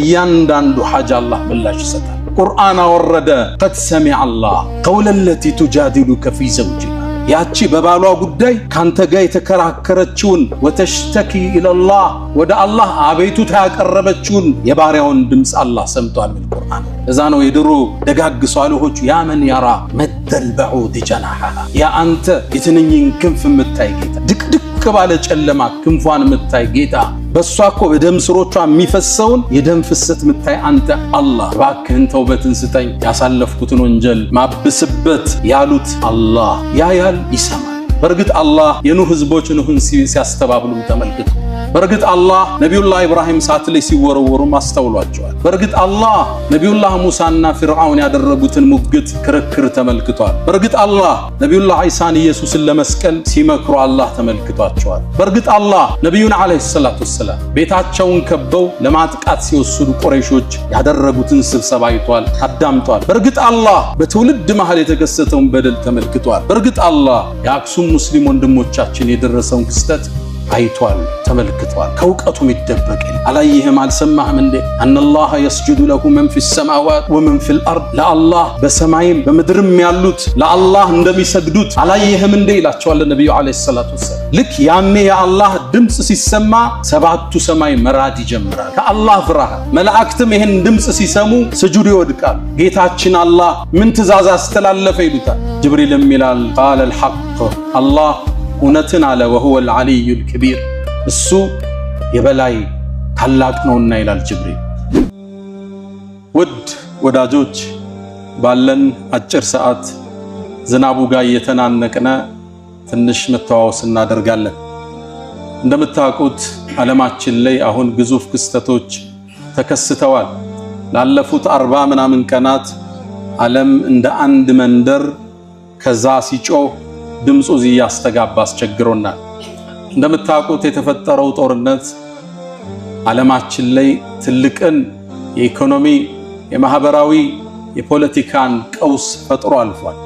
እያንዳንዱ ሐጃ አላህ ምላሽ ይሰጣል። ቁርአን አወረደ። ቀድ ሰሚዐ አላህ ቀውለ ለቲ ቱጃዲሉከ ፊ ዘውጂሃ ያቺ በባሏ ጉዳይ ካንተ ጋር የተከራከረችውን ወተሽተኪ ኢለላህ ወደ አላህ አቤቱታ ያቀረበችውን የባሪያውን ድምፅ አላህ ሰምቷል። ቁርአን እዛ ነው የድሮ ደጋግ ሷሊሆቹ ያ መን ያራ መደል በዑድ ጀናሐሃ ያ አንተ የትንኝን ክንፍ የምታይ ጌታ ድቅድቅ ባለ ጨለማ ክንፏን የምታይ ጌታ በሷ እኮ በደም ስሮቿ የሚፈሰውን የደም ፍሰት የምታይ አንተ አላህ እባክህን ተውበትን ስጠኝ ያሳለፍኩትን ወንጀል ማብስበት ያሉት አላህ ያያል ይሰማል። በርግጥ አላህ የኑህ ህዝቦች ኑህን ሲያስተባብሉ ተመልክቶ በርግጥ አላህ ነቢዩላህ ኢብራሂም ሳት ላይ ሲወረወሩ አስተውሏቸዋል። በርግጥ አላህ ነቢዩላህ ሙሳና ፊርዓውን ያደረጉትን ሙግት ክርክር ተመልክቷል። በርግጥ አላህ ነቢዩላህ ኢሳን ኢየሱስን ለመስቀል ሲመክሩ አላህ ተመልክቷቸዋል። በርግጥ አላህ ነቢዩን አለይሂ ሰላቱ ወሰላም ቤታቸውን ከበው ለማጥቃት ሲወስዱ ቁረይሾች ያደረጉትን ስብሰባ አይቷል፣ አዳምጧል። በርግጥ አላህ በትውልድ መሃል የተከሰተውን በደል ተመልክቷል። በርግጥ አላህ የአክሱም ሙስሊም ወንድሞቻችን የደረሰውን ክስተት አይቷል፣ ተመልክቷል። ከውቀቱ የሚደበቅ አላየህም አልሰማህም እንዴ? አነላህ የስጁዱ ለሁ መን ፊ ሰማዋት ወመን ፊል አርድ ለአላህ በሰማይም በምድርም ያሉት ለአላህ እንደሚሰግዱት አላየህም እንዴ ይላቸዋል ነብዩ አለይሂ ሰላቱ ወሰላም። ልክ ያኔ የአላህ ድምጽ ሲሰማ ሰባቱ ሰማይ መራድ ይጀምራል። ከአላህ ፍርሃት መላእክትም ይሄን ድምጽ ሲሰሙ ስጁድ ይወድቃል። ጌታችን አላህ ምን ትእዛዝ አስተላለፈ ይሉታል። ጅብሪልም ይላል ቃለ አልሐቅ አላህ እውነትን አለ ወሁወል ዓሊዩል ከቢር እሱ የበላይ ታላቅ ነውና ይላል ጅብሪል። ውድ ወዳጆች ባለን አጭር ሰዓት ዝናቡ ጋር እየተናነቅነ ትንሽ መተዋወስ እናደርጋለን። እንደምታውቁት ዓለማችን ላይ አሁን ግዙፍ ክስተቶች ተከስተዋል። ላለፉት 40 ምናምን ቀናት ዓለም እንደ አንድ መንደር ከዛ ሲጮህ ድምፁ ያስተጋባ አስቸግሮናል። እንደምታውቁት የተፈጠረው ጦርነት ዓለማችን ላይ ትልቅን የኢኮኖሚ፣ የማህበራዊ፣ የፖለቲካን ቀውስ ፈጥሮ አልፏል።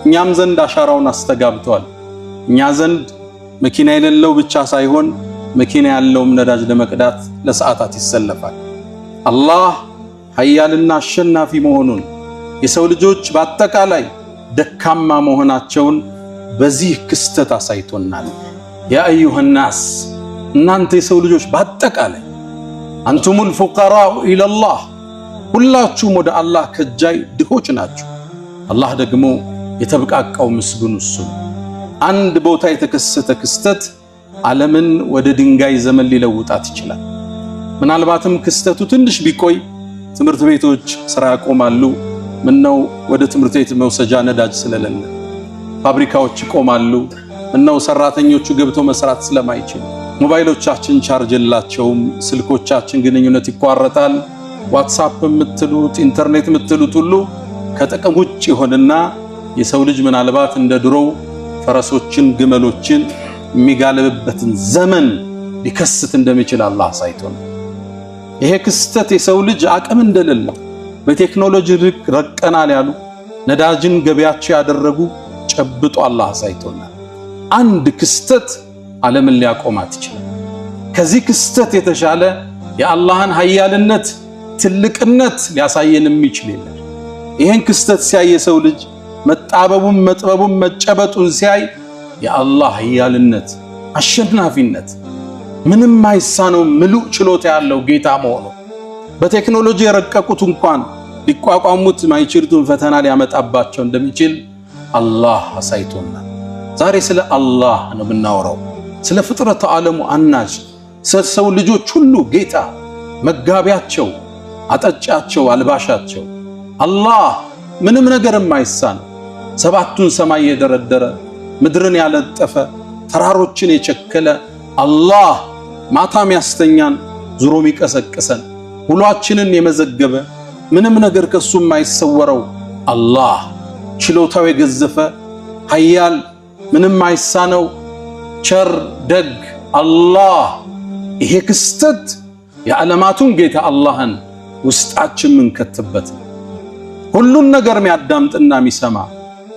እኛም ዘንድ አሻራውን አስተጋብቷል። እኛ ዘንድ መኪና የሌለው ብቻ ሳይሆን መኪና ያለውም ነዳጅ ለመቅዳት ለሰዓታት ይሰለፋል። አላህ ኃያልና አሸናፊ መሆኑን የሰው ልጆች በአጠቃላይ ደካማ መሆናቸውን በዚህ ክስተት አሳይቶናል። ያ አዩሃ ናስ እናንተ የሰው ልጆች በአጠቃላይ አንቱሙል ፉቀራኡ ኢለላህ ሁላችሁም ወደ አላህ ከጃይ ድሆች ናችሁ። አላህ ደግሞ የተብቃቃው ምስጉን እሱ። አንድ ቦታ የተከሰተ ክስተት ዓለምን ወደ ድንጋይ ዘመን ሊለውጣት ይችላል። ምናልባትም ክስተቱ ትንሽ ቢቆይ ትምህርት ቤቶች ስራ ያቆማሉ። ምነው ወደ ትምህርት ቤት መውሰጃ ነዳጅ ስለሌለ ፋብሪካዎች ይቆማሉ። እነው ሰራተኞቹ ገብተው መስራት ስለማይችሉ ሞባይሎቻችን ቻርጅ የላቸውም። ስልኮቻችን ግንኙነት ይቋረጣል። ዋትስአፕ የምትሉት ኢንተርኔት የምትሉት ሁሉ ከጥቅም ውጭ ይሆንና የሰው ልጅ ምናልባት እንደ ድሮው ፈረሶችን ግመሎችን የሚጋልብበትን ዘመን ሊከስት እንደሚችል አላህ አሳይቶን። ይሄ ክስተት የሰው ልጅ አቅም እንደሌለው በቴክኖሎጂ ረቀናል ያሉ ነዳጅን ገበያቸው ያደረጉ ጨብጦ አላህ አሳይቶናል። አንድ ክስተት ዓለምን ሊያቆማት ይችላል። ከዚህ ክስተት የተሻለ የአላህን ኃያልነት ትልቅነት ሊያሳየን የሚችል የለም። ይሄን ክስተት ሲያይ የሰው ልጅ መጣበቡን መጥበቡን መጨበጡን ሲያይ የአላህ ኃያልነት አሸናፊነት ምንም አይሳነው ምሉእ ችሎታ ያለው ጌታ መሆኑ በቴክኖሎጂ የረቀቁት እንኳን ሊቋቋሙት ማይችሉትን ፈተና ሊያመጣባቸው እንደሚችል አላህ አሳይቶናል። ዛሬ ስለ አላህ ነው የምናወራው፣ ስለ ፍጥረተ ዓለሙ አናጅ፣ ስለ ሰው ልጆች ሁሉ ጌታ፣ መጋቢያቸው፣ አጠጫቸው፣ አልባሻቸው አላህ ምንም ነገር የማይሳነው ሰባቱን ሰማይ የደረደረ ምድርን ያለጠፈ ተራሮችን የቸከለ አላህ ማታም ያስተኛን ዙሮም ይቀሰቅሰን ሁላችንን የመዘገበ ምንም ነገር ከሱ የማይሰወረው አላህ ችሎታው የገዘፈ ኃያል ምንም አይሳነው ቸር ደግ አላህ። ይሄ ክስተት የዓለማቱን ጌታ አላህን ውስጣችን ምንከትበት ሁሉን ነገር የሚያዳምጥና የሚሰማ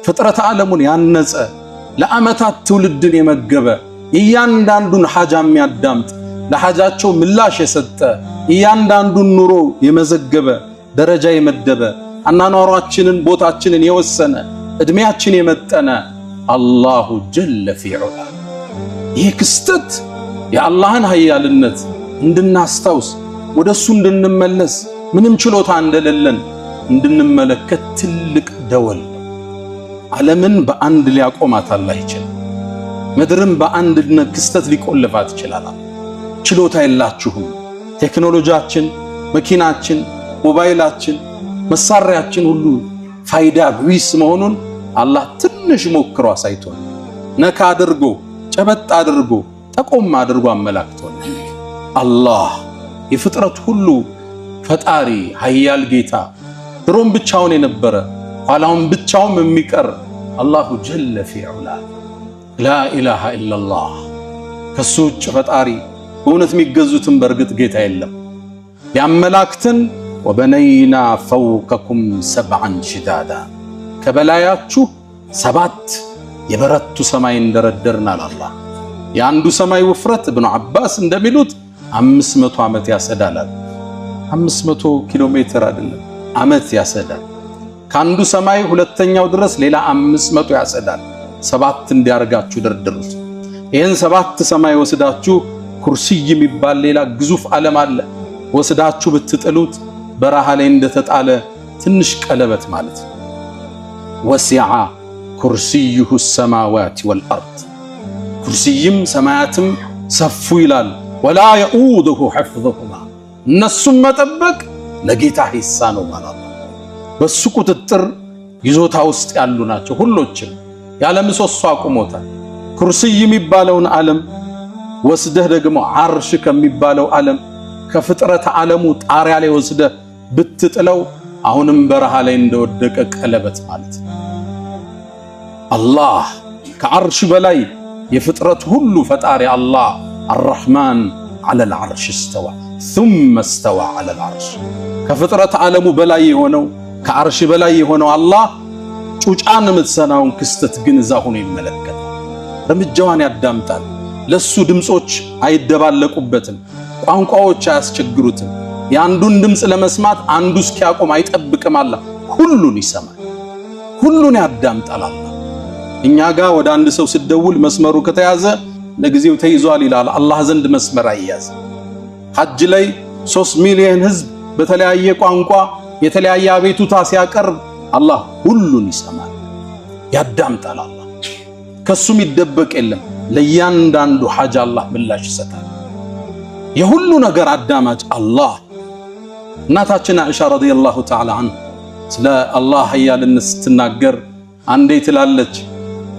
ፍጥረት ዓለሙን ያነጸ ለዓመታት ትውልድን የመገበ እያንዳንዱን ሐጃ የሚያዳምጥ ለሐጃቸው ምላሽ የሰጠ እያንዳንዱን ኑሮ የመዘገበ ደረጃ የመደበ አናኗራችንን ቦታችንን የወሰነ እድሜያችን የመጠነ አላሁ ጀለ ፊዑላ። ይህ ክስተት የአላህን ኃያልነት እንድናስታውስ ወደሱ እንድንመለስ ምንም ችሎታ እንደሌለን እንድንመለከት ትልቅ ደወል። ዓለምን በአንድ ሊያቆማት አላህ ይችላል። ምድርን በአንድ ክስተት ሊቆልፋት ይችላል። ችሎታ የላችሁም። ቴክኖሎጂያችን፣ መኪናችን፣ ሞባይላችን፣ መሳሪያችን ሁሉ ፋይዳ ቢስ መሆኑን አላህ ትንሽ ሞክሮ አሳይቶን፣ ነካ አድርጎ ጨበጥ አድርጎ ጠቆም አድርጎ አመላክቶን። አላህ የፍጥረት ሁሉ ፈጣሪ ኃያል ጌታ፣ ድሮም ብቻውን የነበረ ኋላውን ብቻውን የሚቀር አላሁ ጀለ ፊዑላ ላ ኢላሃ ኢላላህ። ከሱ ውጭ ፈጣሪ በእውነት የሚገዙትን በርግጥ ጌታ የለም። ያመላክተን ወበነይና ፈውቀኩም ሰብዐን ሽዳዳ፣ ከበላያችሁ 7 የበረቱ ሰማይ እንደረደርን አላህ። የአንዱ ሰማይ ውፍረት ኢብኑ አባስ እንደሚሉት 500 ዓመት ያሰዳላል። 500 ኪሎ ሜትር አይደለም ዓመት ያሰዳል። ከአንዱ ሰማይ ሁለተኛው ድረስ ሌላ 500 ያሰዳል። 7 እንዲያርጋችሁ ደርድሩት። ይህን 7 ሰማይ ወስዳችሁ ኩርሲይ የሚባል ሌላ ግዙፍ ዓለም አለ። ወስዳችሁ ብትጥሉት በረሃ ላይ እንደተጣለ ትንሽ ቀለበት ማለት ነው። ወሲዐ ኩርሲዩሁ ሰማዋት ወልአርድ፣ ኩርሲይም ሰማያትም ሰፉ ይላል። ወላ የኡዱሁ ሐፍዙሁማ፣ እነሱም መጠበቅ ለጌታ ይሳነው ማለት ነው። በሱ ቁጥጥር ይዞታ ውስጥ ያሉ ናቸው ሁሎችም። ያለ ምሰሶ አቁሞታል። ኩርሲይ የሚባለውን ዓለም ወስደህ ደግሞ ዓርሽ ከሚባለው ዓለም ከፍጥረት ዓለሙ ጣሪያ ላይ ወስደህ ብትጥለው አሁንም በረሃ ላይ እንደወደቀ ቀለበት ማለት ነው። አላህ ከዓርሽ በላይ የፍጥረት ሁሉ ፈጣሪ አላህ አርረሕማን ዐለል ዐርሽ እስተዋ ثم استوى على العرش። ከፍጥረት ዓለሙ በላይ የሆነው ከዓርሽ በላይ የሆነው አላህ ጩጫን የምትሰናውን ክስተት ግን እዛ ሆኖ ይመለከታል። እርምጃዋን ያዳምጣል። ለሱ ድምጾች አይደባለቁበትም፣ ቋንቋዎች አያስቸግሩትም። የአንዱን ድምጽ ለመስማት አንዱ እስኪያቆም አይጠብቅም። አላህ ሁሉን ይሰማል፣ ሁሉን ያዳምጣል። አላህ እኛ ጋር ወደ አንድ ሰው ሲደውል መስመሩ ከተያዘ ለጊዜው ተይዟል ይላል። አላህ ዘንድ መስመር አይያዝ። ሐጅ ላይ 3 ሚሊዮን ህዝብ በተለያየ ቋንቋ የተለያየ አቤቱታ ሲያቀርብ አላህ ሁሉን ይሰማል፣ ያዳምጣል። አላህ ከሱም ይደበቅ የለም። ለእያንዳንዱ ሐጅ አላህ ምላሽ ይሰጣል። የሁሉ ነገር አዳማጭ አላህ። እናታችን አይሻ ረዲየላሁ ተዓላ ዐንሃ ስለ አላህ ኃያልነት ስትናገር አንዴ ትላለች፣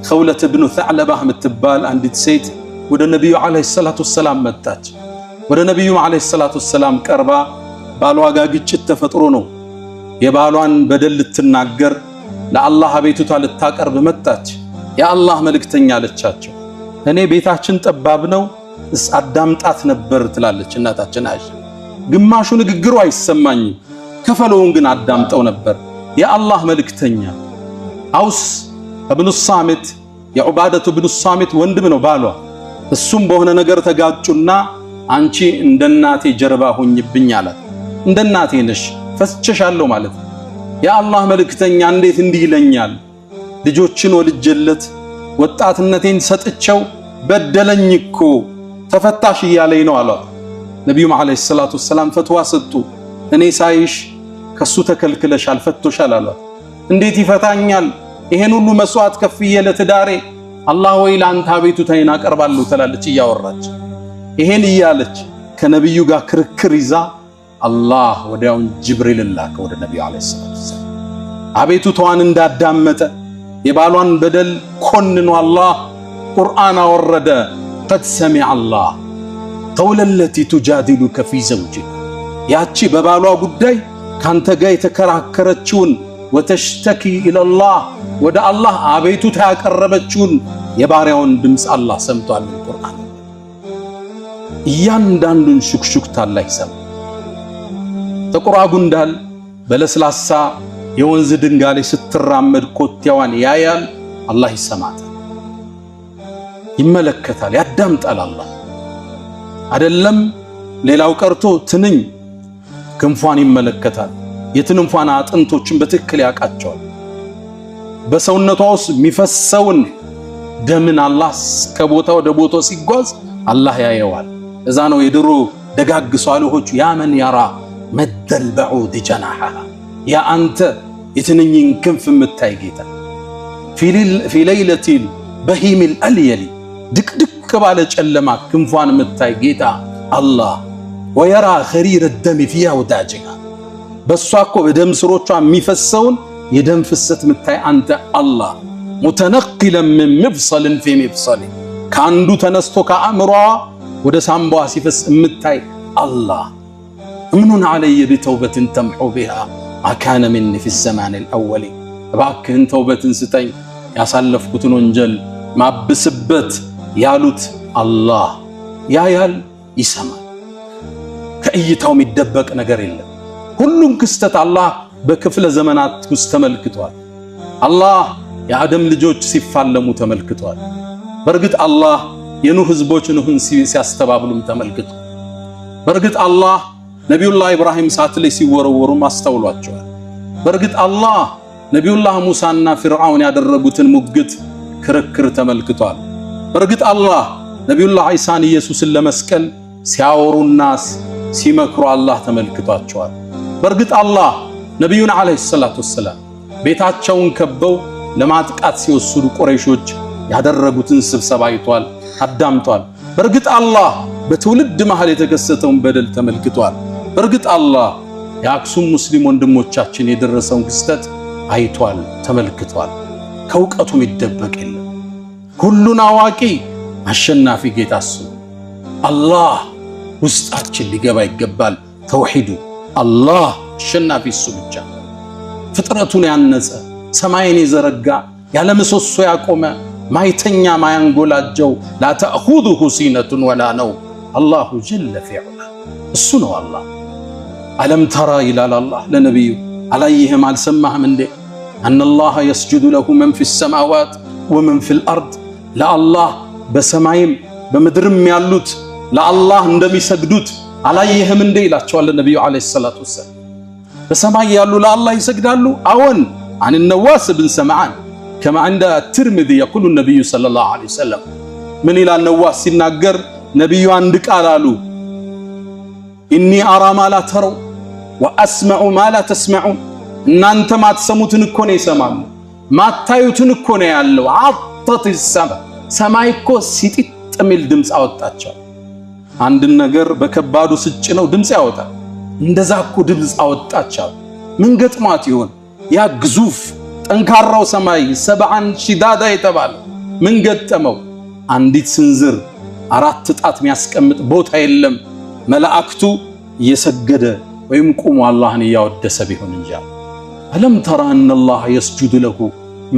ኸውለት ብኑ ተዕለባህ የምትባል አንዲት ሴት ወደ ነቢዩ ዓለይሂ ሰላቱ ወሰላም መጣች። ወደ ነቢዩ ዓለይሂ ሰላቱ ወሰላም ቀርባ ባሏ ጋር ግጭት ተፈጥሮ ነው የባሏን በደል ልትናገር ለአላህ አቤቱታ ልታቀርብ መጣች። የአላህ መልእክተኛ አለቻቸው፣ እኔ ቤታችን ጠባብ ነው አዳምጣት ነበር ትላለች እናታችን አይሻ። ግማሹ ንግግሩ አይሰማኝም፣ ከፈለውን ግን አዳምጠው ነበር። የአላህ መልእክተኛ አውስ ኢብኑ ሳሚት የዑባደቱ ኢብኑ ሳሚት ወንድም ነው ባሏ። እሱም በሆነ ነገር ተጋጩና አንቺ እንደናቴ ጀርባ ሆኝብኝ አላት። እንደናቴ ነሽ ፈስቸሻለሁ ማለት ነው። የአላህ መልእክተኛ እንዴት እንዲህ ይለኛል? ልጆችን ወልጀለት ወጣትነቴን ሰጥቸው በደለኝ እኮ ተፈታሽ እያለኝ ነው አሏት። ነቢዩ ዓለይሂ ሰላቱ ወሰላም ፈትዋ ሰጡ። እኔ ሳይሽ ከሱ ተከልክለሻል ፈቶሻል አሏት። እንዴት ይፈታኛል? ይሄን ሁሉ መስዋዕት ከፍዬ ለትዳሬ አላህ ወይ ለአንተ አቤቱታዬን አቀርባለሁ ትላለች እያወራች። ይሄን እያለች ከነቢዩ ጋር ክርክር ይዛ አላህ ወዲያውን ጅብሪል ላከ ወደ ነቢዩ ዓለይሂ ሰላቱ ወሰላም። አቤቱታዋን እንዳዳመጠ የባሏን በደል ኮንኖ አላህ ቁርአን አወረደ። ቀድ ሰሚዐ አላህ ቀውለ ለቲ ቱጃዲሉከ ፊ ዘውጂሃ፣ ያቺ በባሏ ጉዳይ ካንተ ጋር የተከራከረችውን ወተሽተኪ ኢለላህ ወደ አላህ አቤቱታ ያቀረበችውን የባሪያውን ድምፅ አላህ ሰምቷል። ቁርአን እያንዳንዱን ሹክሹክታ አላህ ይሰማል። ጥቁር ጉንዳል በለስላሳ የወንዝ ድንጋይ ላይ ስትራመድ ኮቴዋን ያያል። አላህ ይሰማታል፣ ይመለከታል፣ ያዳምጣል። አላህ አይደለም ሌላው ቀርቶ ትንኝ ክንፏን ይመለከታል። የትንንፏን አጥንቶችን በትክክል ያውቃቸዋል። በሰውነቷ ውስጥ የሚፈሰውን ደምን አላህ ከቦታ ወደ ቦታ ሲጓዝ አላህ ያየዋል። እዛ ነው የድሮ ደጋግ ሷሊሆች ያ መን ያራ መደል በዑድ ጀናሐሃ ያ አንተ የትንኝን ክንፍ የምታይ ጌታ ፊ ለይለቲል በሂሚል አልየሊ ድቅድቅ ባለ ጨለማ ክንፏን የምታይ ጌታ አላህ ወየራ ኸሪረ ደም ፊ አውዳጅሃ በሷ እኮ በደም ስሮቿ የሚፈሰውን የደም ፍሰት የምታይ አንተ አላህ ሙተነቅለን ምን መፍሰልን ፊ መፍሰል ከአንዱ ተነስቶ ከአእምሯ ወደ ሳምባዋ ሲፈስ የምታይ አላህ እምኑን አለየ ቢተውበትን ተምሑ ቢሃ አካነ ሚኒ ፊ ዘማን አልአወሊ እባክህን ተውበትን ስጠኝ ያሳለፍኩትን ወንጀል ማብስበት ያሉት አላህ ያያል ይሰማል። ከእይታው የሚደበቅ ነገር የለም። ሁሉም ክስተት አላህ በክፍለ ዘመናት ውስጥ ተመልክቷል። አላህ የአደም ልጆች ሲፋለሙ ተመልክቷል። በርግጥ አላህ የኑህ ህዝቦች ኑህን ሲያስተባብሉም ተመልክቷል። በርግጥ አላህ ነቢዩላህ ኢብራሂም እሳት ላይ ሲወረወሩ አስተውሏቸዋል። በርግጥ አላህ ነቢዩላህ ሙሳና ፊርዓውን ያደረጉትን ሙግት ክርክር ተመልክቷል። በርግጥ አላህ ነቢዩላህ ዒሳን ኢየሱስን ለመስቀል ሲያወሩና ሲመክሩ አላህ ተመልክቷቸዋል። በርግጥ አላህ ነቢዩን ዓለይሂ ሰላቱ ወሰላም ቤታቸውን ከበው ለማጥቃት ሲወስዱ ቁረይሾች ያደረጉትን ስብሰባ አይቷል፣ አዳምጧል። በርግጥ አላህ በትውልድ መሃል የተከሰተውን በደል ተመልክቷል። በርግጥ አላህ የአክሱም ሙስሊም ወንድሞቻችን የደረሰውን ክስተት አይቷል፣ ተመልክቷል። ከእውቀቱ የሚደበቅ የለም። ሁሉን አዋቂ አሸናፊ ጌታ እሱ አላህ ውስጣችን ሊገባ ይገባል። ተውሂዱ አላህ አሸናፊ እሱ ብቻ ፍጥረቱን ያነጸ ሰማይን የዘረጋ ያለ ምሰሶ ያቆመ ማይተኛ ማያንጎላጀው ላ ተእኹዙሁ ሲነቱን ወላ ነው አላሁ ጀለ ፊዑላ እሱ ነው አላህ። አለም ተራ ይላል አላህ ለነቢዩ አላየህም አልሰማህም እንዴ አነላህ የስጁዱ ለሁ መን ፊ ሰማዋት ወመን ፊል አርድ ለአላህ በሰማይም በምድርም ያሉት ለአላህ እንደሚሰግዱት አላየህም እንዴ ይላቸዋል ነቢዩ ዓለይሂ ሰላቱ ወሰላም። በሰማይ ያሉ ለአላህ ይሰግዳሉ። አዎን عن النواس بن سمعان كما عند الترمذي يقول النبي صلى الله عليه وسلم من إلى النواس ሲናገር ነቢዩ አንድ ቃል አሉ إني أرى ما لا تروا وأسمع ما لا تسمعون እናንተ ማትሰሙትን እኮ ነው ይሰማሉ፣ ማታዩትን እኮ ነው ያለው። عطت السماء ሰማይ እኮ ሲጢጥ የሚል ድምፅ አወጣቸው። አንድ ነገር በከባዱ ስጭነው ድምፅ ያወጣል። እንደዛ እኮ ድምፅ አወጣቸው። ምን ገጥሟት ይሆን ያ ግዙፍ ጠንካራው ሰማይ ሰብዓን ሺዳዳ የተባለ ምን ገጠመው? አንዲት ስንዝር አራት ጣት የሚያስቀምጥ ቦታ የለም። መላእክቱ እየሰገደ ወይም ቆሞ አላህን እያወደሰ ቢሆን እንጂ አለም ተራ አነላህ የስጁዱ ለሁ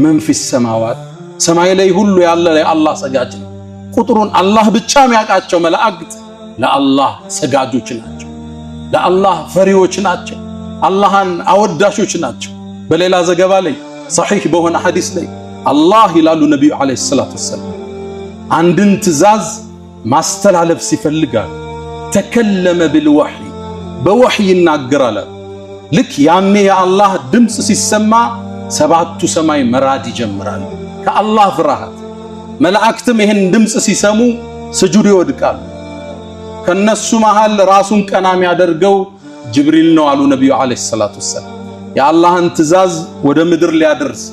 መን ፊ ሰማዋት ሰማይ ላይ ሁሉ ያለ ለአላህ ሰጋጅ ነው። ቁጥሩን አላህ ብቻ የሚያውቃቸው መላእክት ለአላህ ሰጋጆች ናቸው፣ ለአላህ ፈሪዎች ናቸው፣ አላህን አወዳሾች ናቸው። በሌላ ዘገባ ላይ ሰሒህ በሆነ ሐዲስ ላይ አላህ ይላሉ ነቢዩ ዓለይሂ ሰላቱ ወሰላም አንድን ትእዛዝ ማስተላለፍ ሲፈልጋል ተከለመ ቢልወሕይ በወሕይ ይናገራል። ልክ ያኔ የአላህ ድምፅ ሲሰማ ሰባቱ ሰማይ መራድ ይጀምራል ከአላህ ፍርሃት። መላእክትም ይህን ድምፅ ሲሰሙ ስጁድ ይወድቃሉ። ከነሱ መሃል ራሱን ቀና የሚያደርገው ጅብሪል ነው አሉ ነቢዩ ዓለይሂ ሰላቱ ወሰላም የአላህን ትእዛዝ ወደ ምድር ሊያደርስ።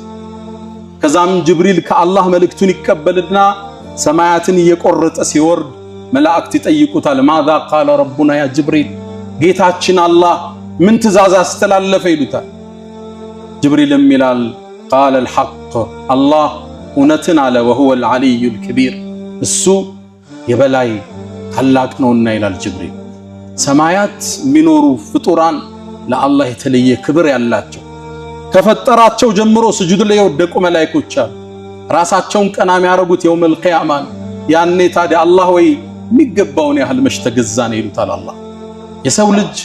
ከዛም ጅብሪል ከአላህ መልእክቱን ይቀበልና ሰማያትን እየቆረጠ ሲወርድ መላእክት ይጠይቁታል ማዛ ቃለ ረቡና ያ ጅብሪል ጌታችን አላህ ምን ትእዛዝ አስተላለፈ ይሉታል። ጅብሪልም ይላል ቃለ አልሐቅ አላህ እውነትን አለ ወሁወ አልዓሊዩ አልከቢር እሱ የበላይ ታላቅ ነውና ይላል ጅብሪል። ሰማያት የሚኖሩ ፍጡራን ለአላህ የተለየ ክብር ያላቸው ከፈጠራቸው ጀምሮ ስጁድ ላይ የወደቁ መላእክቶች አሉ። ራሳቸውን ቀና የሚያደርጉት የውመል ቂያማ ያኔ ታዲያ አላህ ወይ የሚገባውን ያህል መች ተገዛን ይሉታል። አላህ የሰው ልጅ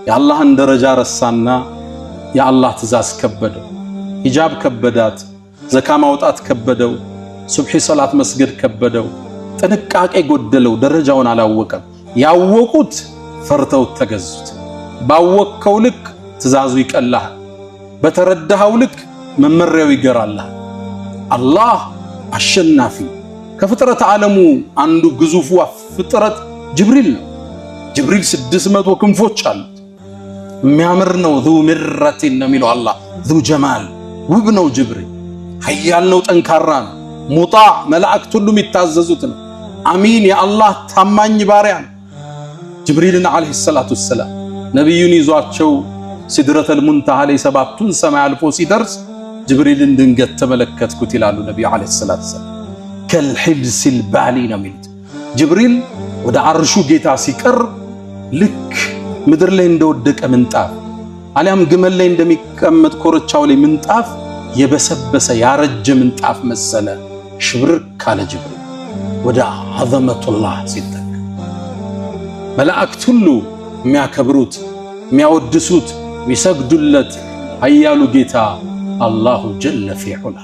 የአላህን ደረጃ ረሳና የአላህ ትእዛዝ ከበደው፣ ሂጃብ ከበዳት፣ ዘካ ማውጣት ከበደው፣ ሱብሒ ሰላት መስገድ ከበደው፣ ጥንቃቄ ጎደለው፣ ደረጃውን አላወቀም። ያወቁት ፈርተው ተገዙት። ባወቅከው ልክ ትእዛዙ ይቀልሃል፣ በተረዳኸው ልክ መመሪያው ይገራልሃል። አላህ አሸናፊ ከፍጥረት ዓለሙ አንዱ ግዙፉ ፍጥረት ጅብሪል ነው። ጅብሪል 600 ክንፎች አሉት። የሚያምር ነው። ذو مرة ነው የሚለው አላህ። ذو جمال ውብ ነው ጅብሪል። ኃያል ነው፣ ጠንካራ ነው። ሙጣዕ መላእክት ሁሉ የሚታዘዙት ነው። አሚን የአላህ ታማኝ ባሪያ ነው። ጅብሪልን ዓለይሂ ሰላቱ ወሰላም ነቢዩን ይዟቸው ሲድረተል ሙንተሃ ላይ 7ቱን ሰማይ አልፎ ሲደርስ ጅብሪልን ድንገት ተመለከትኩት ይላሉ ነቢዩ ዓለይሂ ሰላቱ ወሰላም። ከልሒብሲል ባሊ ነው የሚሉት። ጅብሪል ወደ አርሹ ጌታ ሲቀርብ ልክ ምድር ላይ እንደወደቀ ምንጣፍ አሊያም ግመል ላይ እንደሚቀመጥ ኮርቻው ላይ ምንጣፍ የበሰበሰ ያረጀ ምንጣፍ መሰለ። ሽብርክ ካለ ጅብሪል ወደ ዐዘመቱላህ ሲጠጋ መላእክት ሁሉ የሚያከብሩት የሚያወድሱት የሚሰግዱለት ኃያሉ ጌታ አላሁ ጀለ ፊ ዑላ